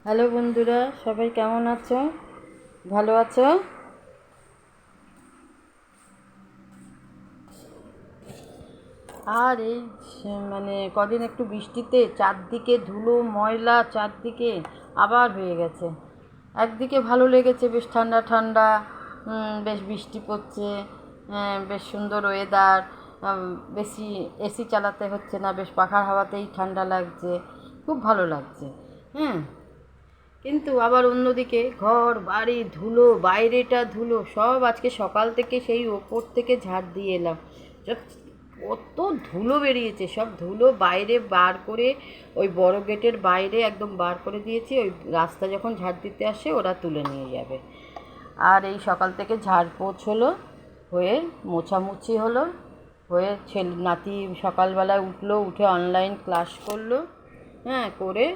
Hello বন্ধুরা, সবাই কেমন আছো? ভালো আছো? আর এই মানে কদিন একটু বৃষ্টিতে চারদিকে ধুলো ময়লা, চারদিকে আবার হয়ে গেছে। একদিকে ভালো লেগেছে, বেশ ঠান্ডা ঠান্ডা, বেশ বৃষ্টি পড়ছে, বেশ সুন্দর ওয়েদার, বেশি এসি চালাতে হচ্ছে না, বেশ পাখার হাওয়াতেই ঠান্ডা লাগছে, খুব ভালো লাগছে। হ্যাঁ, কিন্তু আবার অন্যদিকে ঘর বাড়ি ধুলো, বাইরেটা ধুলো, সব আজকে সকাল থেকে সেই ওপর থেকে ঝাড় দিয়ে এলাম। সব কত ধুলো বেরিয়েছে, সব ধুলো বাইরে বার করে ওই বড় গেটের বাইরে একদম বার করে দিয়েছি। ওই রাস্তা যখন ঝাড় দিতে আসে ওরা তুলে নিয়ে যাবে। আর এই সকাল থেকে ঝাড় পোছ হলো, হয়ে মোছামুছি হলো, হয়ে নাতি সকালবেলায় উঠলো, উঠে অনলাইন ক্লাস করলো। হ্যাঁ, করে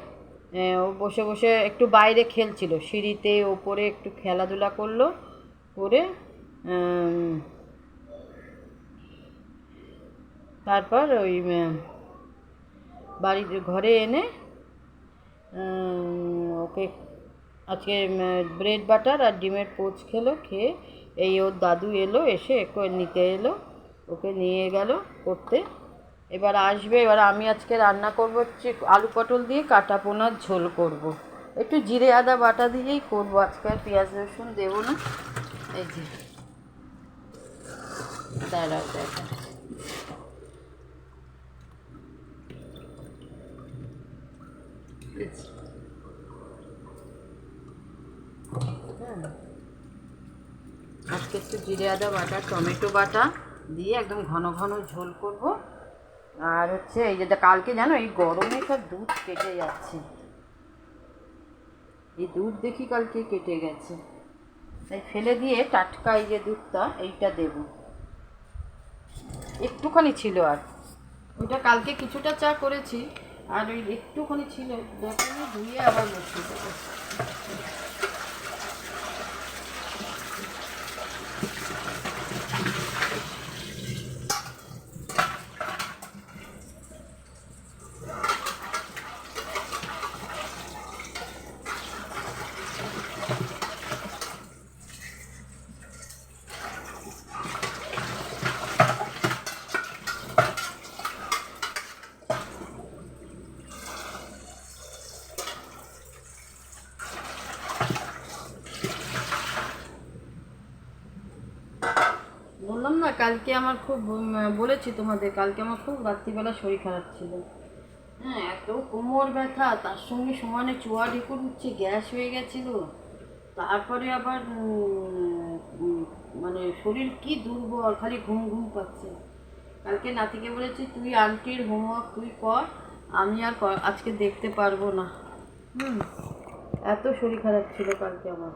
ও বসে বসে একটু বাইরে খেলছিল, সিঁড়িতে ওপরে একটু খেলাধুলা করলো, করে তারপর ওই বাড়ির ঘরে এনে ওকে আজকে ব্রেড বাটার আর ডিমের পোচ খেলো, খেয়ে এই ওর দাদু এলো, এসে একটু নিতে এলো, ওকে নিয়ে গেল করতে। এবার আসবে, এবার আমি আজকে রান্না করবো হচ্ছে আলু পটল দিয়ে কাটা পোনার ঝোল করব। একটু জিরে আদা বাটা দিয়েই করবো আজকে, আর পেঁয়াজ রসুন দেবো না। এই যে দাঁড়াও দেখা, হ্যাঁ, আজকে একটু জিরে আদা বাটা টমেটো বাটা দিয়ে একদম ঘন ঘন ঝোল করব। আর হচ্ছে এই যে কালকে জানো এই গরমে সব দুধ কেটে যাচ্ছে, এই দুধ দেখি কালকে কেটে গেছে, তাই ফেলে দিয়ে টাটকা এই যে দুধটা এইটা দেব। একটুখানি ছিল, আর ওইটা কালকে কিছুটা চা করেছি, আর ওই একটুখানি ছিল, দেখে ধুয়ে আবার বসিয়ে দেবো। বললাম না কালকে আমার খুব বলেছি তোমাদের, কালকে আমার খুব রাত্রিবেলা শরীর খারাপ ছিল। হ্যাঁ, এত কোমর ব্যথা, তার সঙ্গে সমানে চোয়া ঢেকুর উঠছে, গ্যাস হয়ে গেছিল। তারপরে আবার মানে শরীর কি দুর্বল, খালি ঘুম ঘুম পাচ্ছে। কালকে নাতিকে বলেছি তুই আন্টির হোমওয়ার্ক তুই কর, আমি আর আজকে দেখতে পারবো না। হুম, এত শরীর খারাপ ছিল কালকে আমার,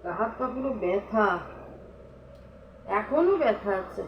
গা হাত পা পুরো ব্যথা, এখনো ব্যথা আছে।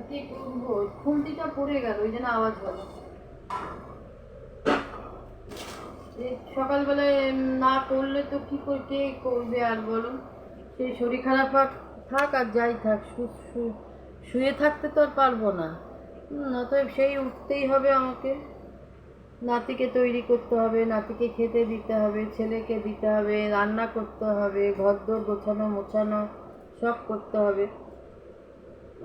কি করবো, খুন্তিটা পড়ে গেল, ওই জন্য আওয়াজ হলো। সকালবেলায় না করলে তো কি করে কে করবে আর বলো। সেই শরীর খারাপ থাক আর যাই থাক, শুয়ে থাকতে তো আর পারবো না। অতএব সেই উঠতেই হবে আমাকে, নাতিকে তৈরি করতে হবে, নাতিকে খেতে দিতে হবে, ছেলেকে দিতে হবে, রান্না করতে হবে, ঘরদোর গোছানো মোছানো সব করতে হবে।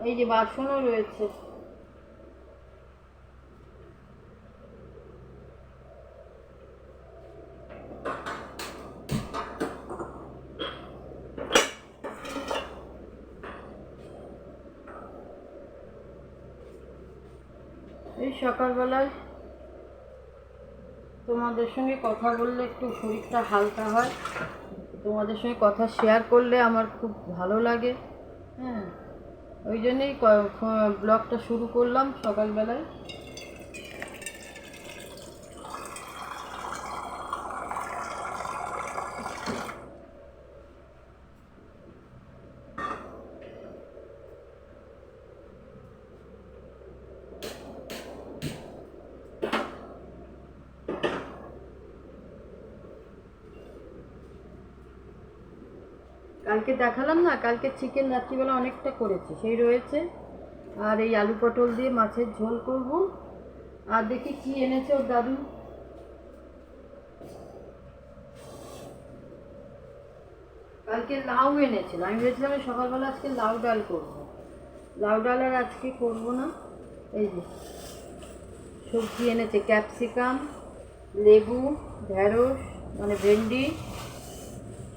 এই যে বাসনও রয়েছে। এই সকালবেলায় তোমাদের সঙ্গে কথা বললে একটু শরীরটা হালকা হয়, তোমাদের সঙ্গে কথা শেয়ার করলে আমার খুব ভালো লাগে। হ্যাঁ, ওই জন্যেই ব্লগটা শুরু করলাম সকালবেলায়। কালকে দেখালাম না, কালকে চিকেন রাত্রিবেলা অনেকটা করেছি, সেই রয়েছে। আর এই আলু পটল দিয়ে মাছের ঝোল করব। আর দেখি কি এনেছে ওর দাদু। কালকে লাউ এনেছিল, আমি ভেবেছিলাম সকালবেলা আজকে লাউ ডাল করবো। লাউ ডাল আর আজকে করবো না। এই যে সবজি এনেছে, ক্যাপসিকাম, লেবু, ঢেঁড়স মানে ভেন্ডি,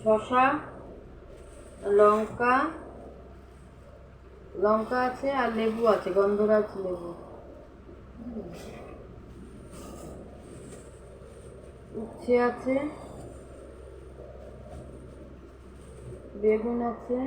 শসা, লঙ্কা লঙ্কা আছে, আর লেবু আছে, গন্ধরাজ লেবু, উচ্ছে আছে, বেগুন আছে,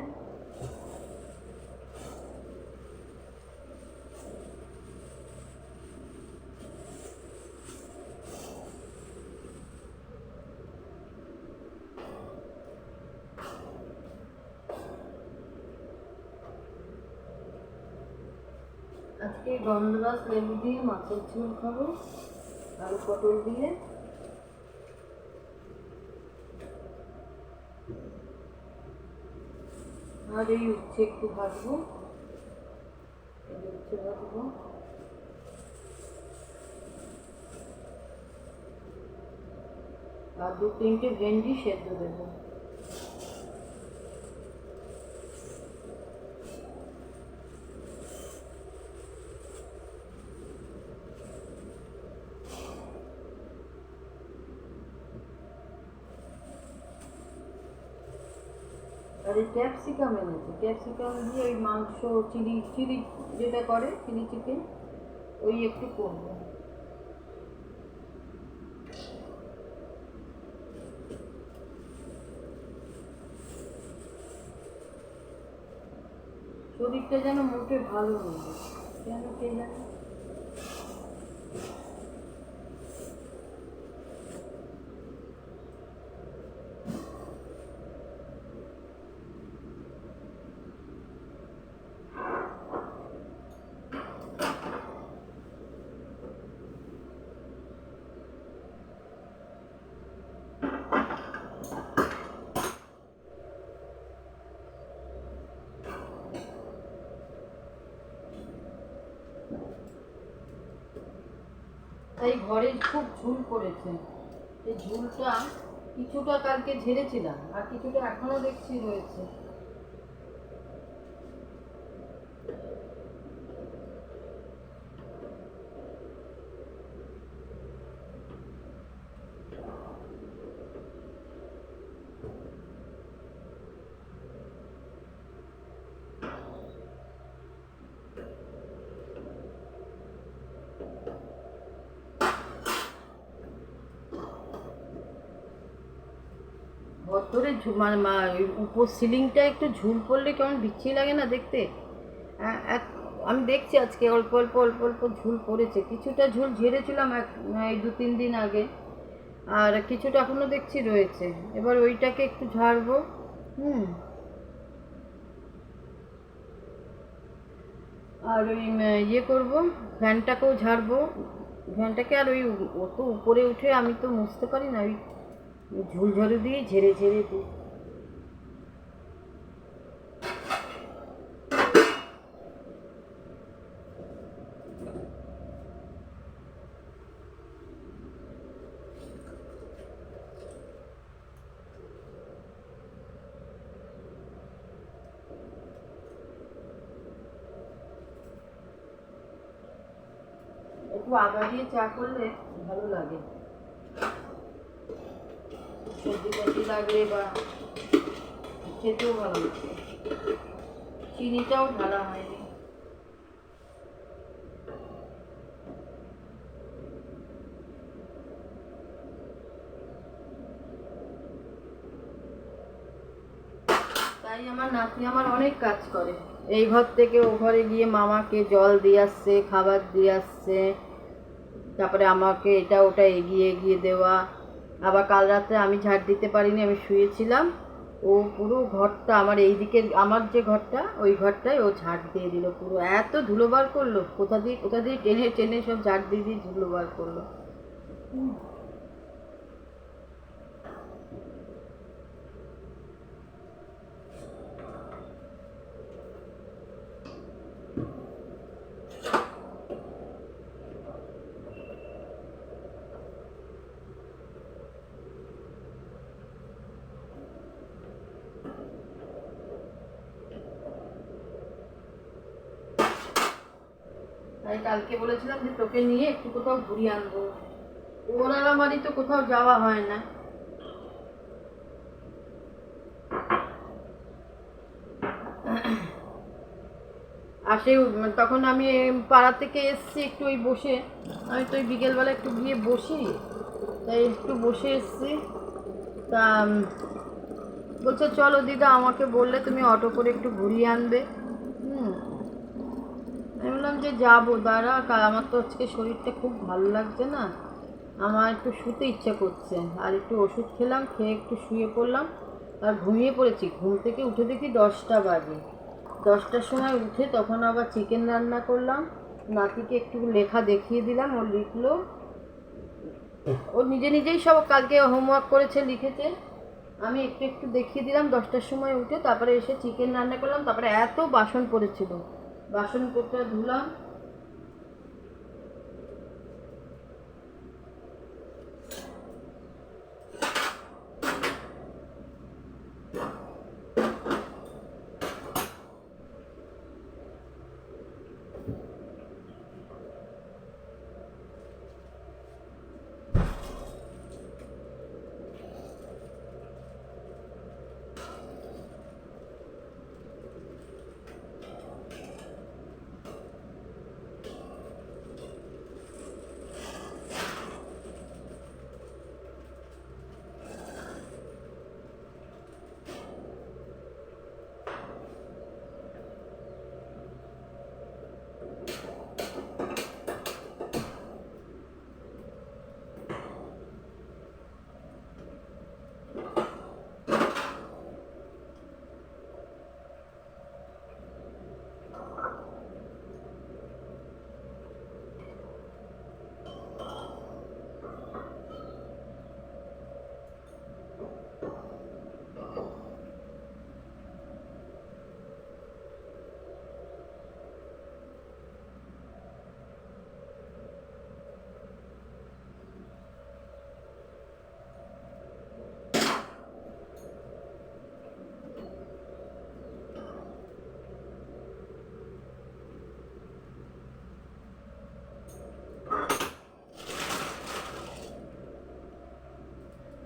আজকে গন্ধরাজ লেবু দিয়ে মাছের ঝোল খাবো, আলু পটল দিয়ে। আর এই উচ্ছে একটু ভাজবো, উচ্ছে ভাজবো। আর 2-3টে ভেন্ডি সেদ্ধ দেবো। আর এই ক্যাপসিকাম এনেছে, ক্যাপসিকাম দিয়ে ওই মাংস চিলি চিলি যেটা করে, চিলি চিকেন, ওই একটু করবো। শরীরটা যেন মোটে ভালো নেই, কেন কে জানে। তাই ঘরে খুব ঝুল পড়েছে। এই ঝুলটা কিছুটা কালকে ঝেড়েছিলাম, আর কিছুটা এখনো দেখছি রয়েছে। ভেতরে মানে উপর সিলিংটা একটু ঝুল পড়লে কেমন বিচ্ছিরি লাগে না দেখতে। আমি দেখছি আজকে অল্প অল্প অল্প অল্প ঝুল পড়েছে, কিছুটা ঝুল ঝেড়েছিলাম এই 2-3 দিন আগে, আর কিছুটা এখনো দেখছি রয়েছে। এবার ওইটাকে একটু ঝাড়বো। আর ওই ইয়ে করবো, ফ্যানটাকেও ঝাড়বো, ফ্যানটাকে। আর ওই অত উপরে উঠে আমি তো মুছতে পারি না, ওই ঝুলঝাড়ু দিয়ে ঝেড়ে ঝেড়ে দিই। একটু আদা দিয়ে চা করলে ভালো লাগে, সর্দি টর্দি লাগলে বা খেতেও ভালো লাগে। চিনিটাও ঢালা হয়নি। তাই আমার নাতনি আমার অনেক কাজ করে, এই ঘর থেকে ও ঘরে গিয়ে মামাকে জল দিয়ে আসছে, খাবার দিয়ে আসছে, তারপরে আমাকে এটা ওটা এগিয়ে এগিয়ে দেওয়া। আবার কাল রাতে আমি ঝাড় দিতে পারিনি, আমি শুয়েছিলাম, ও পুরো ঘরটা আমার এই দিকে, আমার যে ঘরটা ওই ঘরটায় ও ঝাড় দিয়ে দিল পুরো। এত ধুলো বার করলো, কোথা দিয়ে টেনে টেনে সব ঝাড় দিয়ে দিয়ে ধুলো বার করলো। তাই কালকে বলেছিলাম যে তোকে নিয়ে একটু কোথাও ঘুরিয়ে আনবো। ওর আর আমারই তো কোথাও যাওয়া হয় না। আসে তখন আমি পাড়া থেকে এসছি একটু ওই বসে, আমি তো ওই বিকেলবেলা একটু গিয়ে বসি, তাই একটু বসে এসছি। তা বলছে চলো দিদা, আমাকে বললে তুমি অটো করে একটু ঘুরিয়ে আনবে। আমি বললাম যে যাবো, দাঁড়া, আমার তো আজকে শরীরটা খুব ভালো লাগছে না, আমার একটু শুতে ইচ্ছে করছে। আর একটু ওষুধ খেলাম, খেয়ে একটু শুয়ে পড়লাম আর ঘুমিয়ে পড়েছি। ঘুম থেকে উঠে দেখি 10টা বাজে। 10টার সময় উঠে তখন আবার চিকেন রান্না করলাম, নাতিকে একটু লেখা দেখিয়ে দিলাম, ও লিখলো। ও নিজে নিজেই সব কালকে হোমওয়ার্ক করেছে, লিখেছে। আমি একটু একটু দেখিয়ে দিলাম 10টার সময় উঠে। তারপরে এসে চিকেন রান্না করলাম। তারপরে এত বাসন পড়েছিল, বাসনপত্র ধুলাম।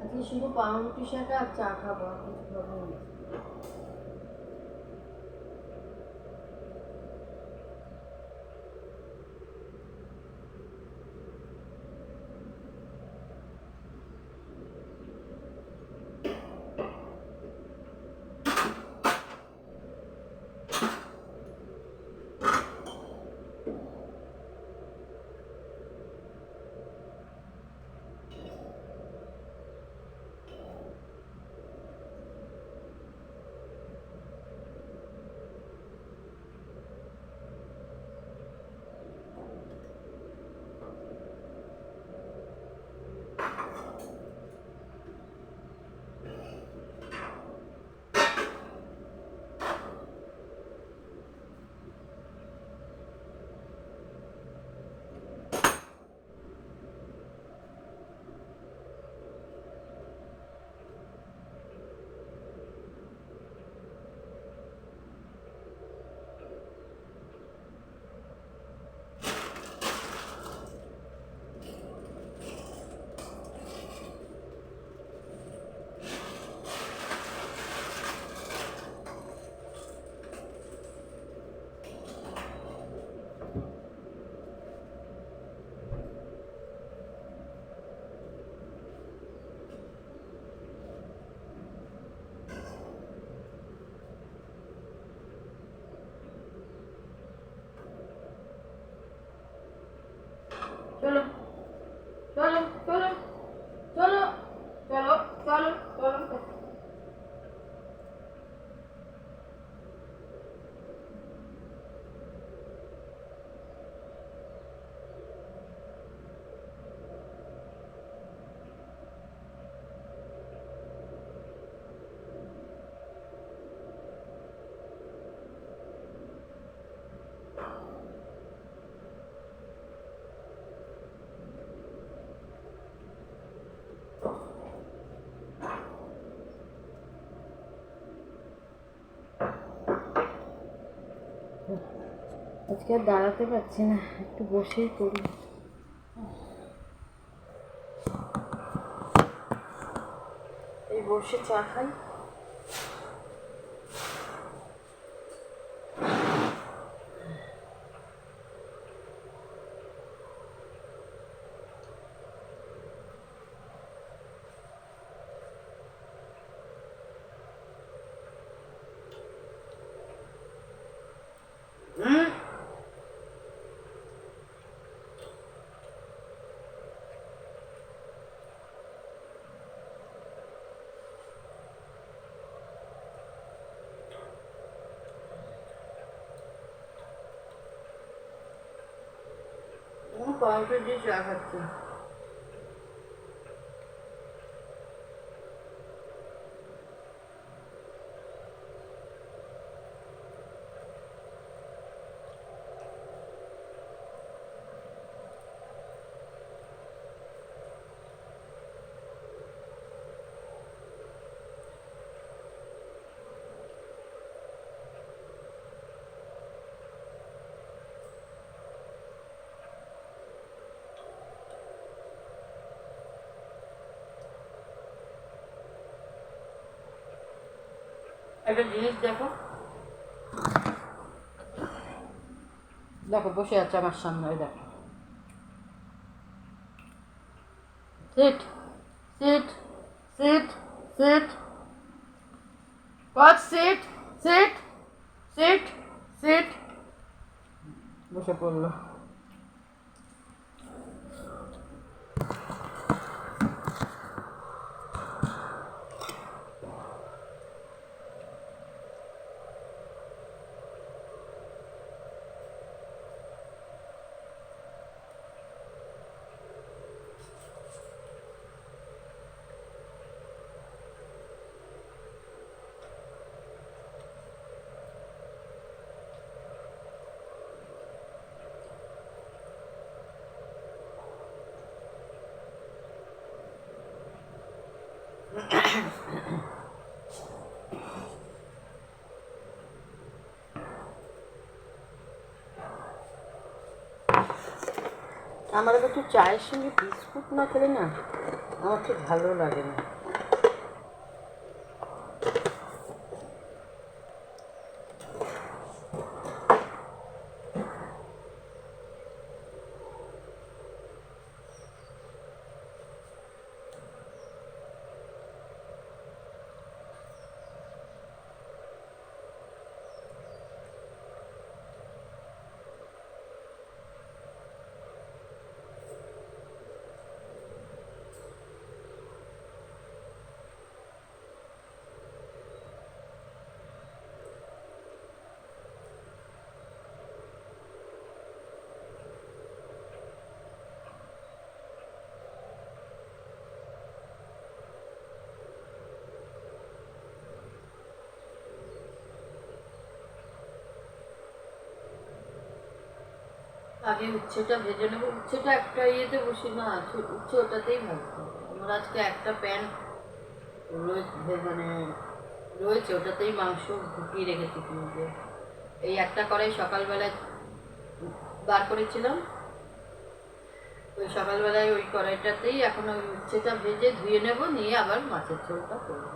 আজকে শুধু পাউরুটি শাক আর চা খাবো, আর কিছু খাবো না। চলো চলো চলো চলো চলো চলো চলো। আজকে আর দাঁড়াতে পারছি না, একটু বসেই করি। এই বসে চা খাই। পাউডার দিয়ে চা খাচ্ছি। একটা জিনিস দেখো, দেখো বসে আছে আমার সামনে, ওই দেখো। সিট সিট সিট সিট কট সিট সিট সিট সিট, বসে পড়লো। আমার একটু চায়ের সঙ্গে বিস্কুট না খেলে না আমার ঠিক ভালো লাগে না। আগে উচ্ছেটা ভেজে নেবো। উচ্ছেটা একটা ইয়েতে বসি না, উচ্ছে ওটাতেই ভাজবো। আমার আজকে একটা প্যান মানে রয়েছে, ওটাতেই মাংস ঢুকিয়ে রেখেছি ফ্রিজে। এই একটা কড়াই সকালবেলায় বার করেছিলাম, ওই সকালবেলায় ওই কড়াইটাতেই এখন ওই উচ্ছেটা ভেজে ধুয়ে নেব, নিয়ে আবার মাছের ঝোলটা করবো।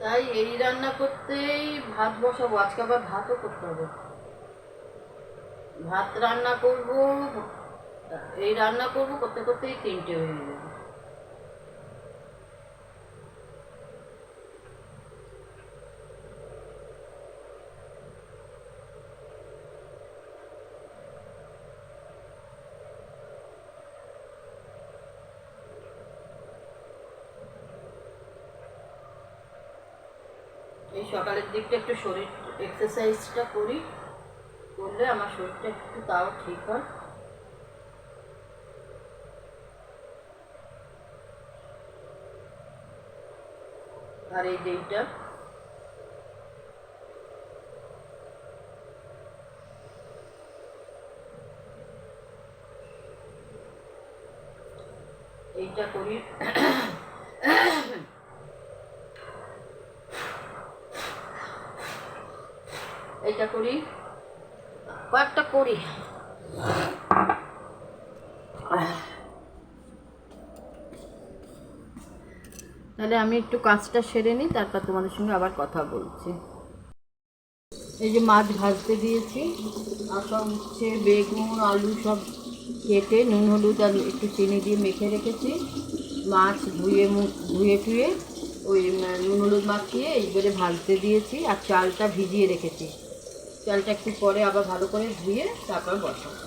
তাই এই রান্না করতেই ভাত বসাবো, আজকে আবার ভাতও করতে হবে। ভাত রান্না করব, এই রান্না করব করতে করতেই 3টে হয়ে যাবে। এই সকালের দিকটা একটু শরীর এক্সারসাইজটা করি, করলে আমার শরীরটা একটু তাও ঠিক হয়। আর এই যেইটা এইটা করি। এইটা করি, কয়েকটা করি। তাহলে আমি একটু কাজটা সেরে নিই, তারপর তোমাদের সঙ্গে আবার কথা বলছি। এই যে মাছ ভাজতে দিয়েছি, আর সব উচ্ছে বেগুন আলু সব কেটে নুন হলুদ আর একটু চিনি দিয়ে মেখে রেখেছি। মাছ ধুয়ে টুয়ে ওই নুন হলুদ মাখিয়ে এইবারে ভাজতে দিয়েছি, আর চালটা ভিজিয়ে রেখেছি। চালটা একটু পরে আবার ভালো করে ধুয়ে তারপর বসাবো।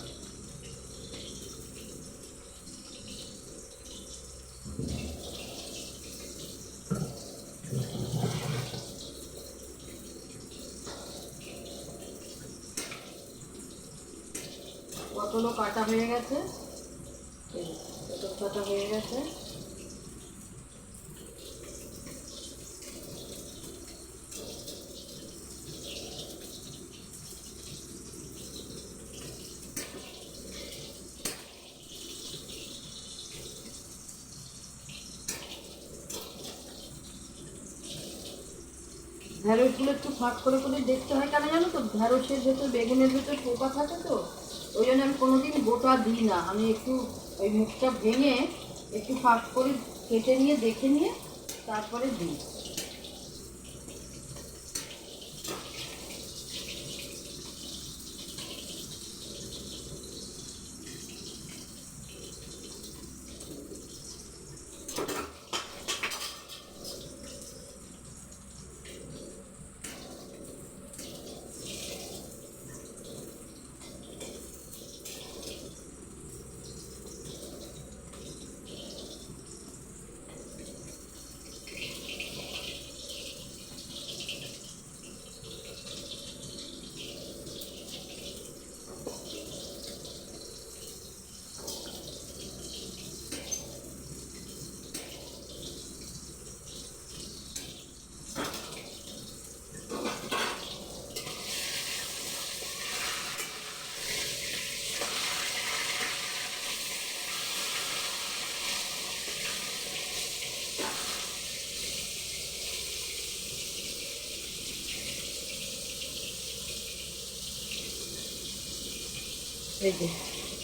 পটলও কাটা হয়ে গেছে, পটল কাটা হয়ে গেছে। ঢ্যাঁড়সগুলো একটু ফাঁক করে করে দেখতে হয়, কেন জানো তো, ঢ্যাঁড়সের ভেতর বেগুনের ভেতর পোকা থাকে তো, ওই জন্য আমি কোনোদিন গোটা দিই না। আমি একটু ওই মুখটা ভেঙে একটু ফাঁক করে কেটে নিয়ে দেখে নিয়ে তারপরে দিই।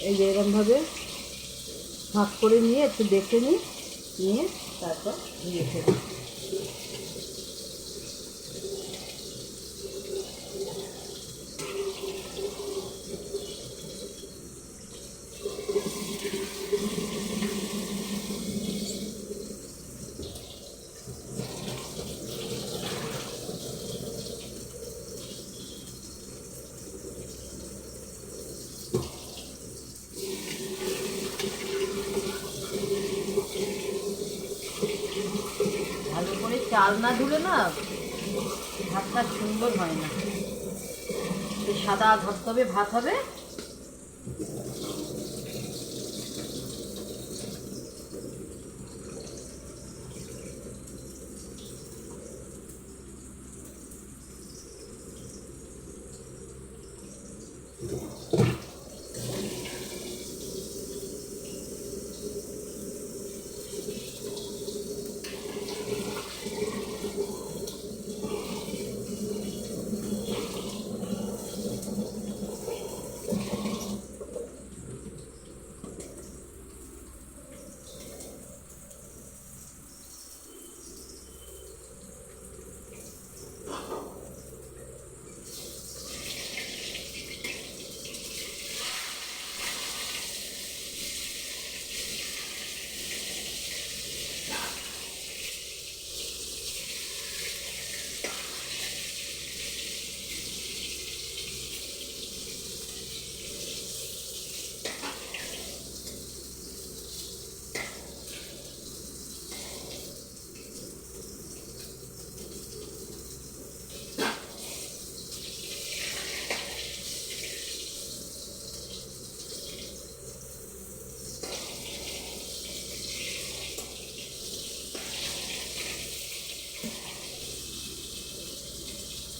এই যে এরকমভাবে ভাগ করে নিয়ে একটু দেখে নিয়ে তারপর ধুয়ে ফেলি। ভালো করে চাল না ধুলে না ভাতটা সুন্দর হয় না, সাদা ধবধবে ভাত হবে।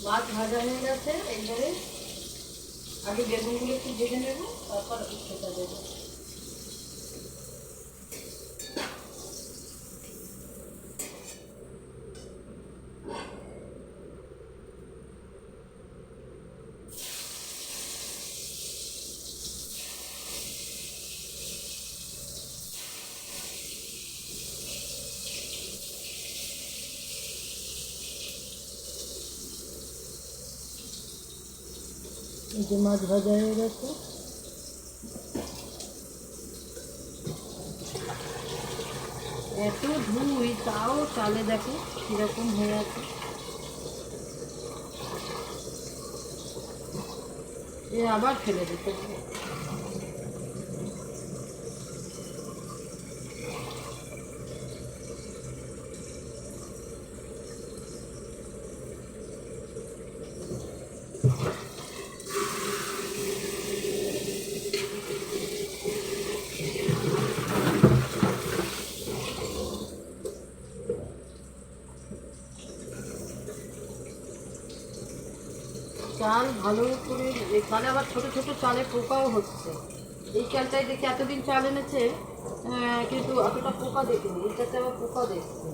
মাছ ভাজা হয়ে গেছে। এইবারে আগে বেগুনগুলো একটু ভেজে নেব, তারপর উচ্ছেটা দেবো। এই যে মাছ ভাজা হয়ে গেছে। এত ধুই তাও চালে দেখো কীরকম হয়ে আছে। এ আবার ফেলে দিতে হবে। চাল ভালো করে, এই চালে আবার ছোটো ছোটো চালে পোকাও হচ্ছে। এই চালটাই দেখি এতদিন চাল এনেছে, কিন্তু অতটা পোকা দেখিনি, এইটাতে আবার পোকা দেখছে।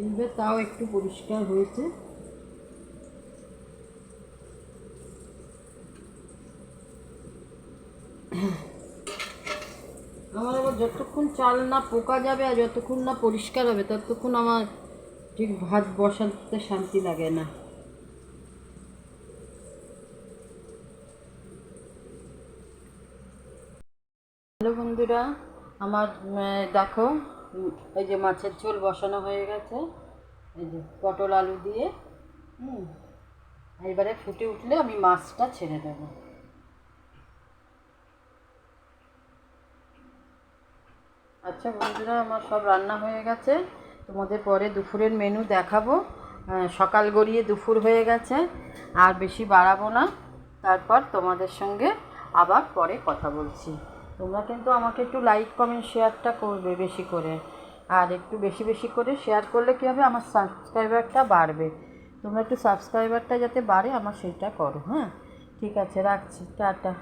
এবার তাও একটু পরিষ্কার হয়েছে। আমার আবার যতক্ষণ চাল না পোকা যাবে আর যতক্ষণ না পরিষ্কার হবে ততক্ষণ আমার ঠিক ভাত বসাতে শান্তি লাগে না। হ্যালো বন্ধুরা, আমার দেখো, এই যে মাছের ঝোল বসানো হয়ে গেছে, এই যে পটল আলু দিয়ে। এবারে ফুটে উঠলে আমি মাছটা ছেড়ে দেবো। আচ্ছা বন্ধুরা, আমার সব রান্না হয়ে গেছে, তোমাদের পরে দুপুরের মেনু দেখাবো। সকাল গড়িয়ে দুপুর হয়ে গেছে, আর বেশি বাড়াবো না। তারপর তোমাদের সঙ্গে আবার পরে কথা বলছি। তোমরা কিন্তু আমাকে একটু লাইক কমেন্ট শেয়ারটা করবে বেশি করে, আর একটু বেশি বেশি করে শেয়ার করলে কী হবে, আমার সাবস্ক্রাইবারটা বাড়বে। তোমরা একটু সাবস্ক্রাইবারটা যাতে বাড়ে আমার সেইটা করো। হ্যাঁ, ঠিক আছে, রাখছি, টাটা।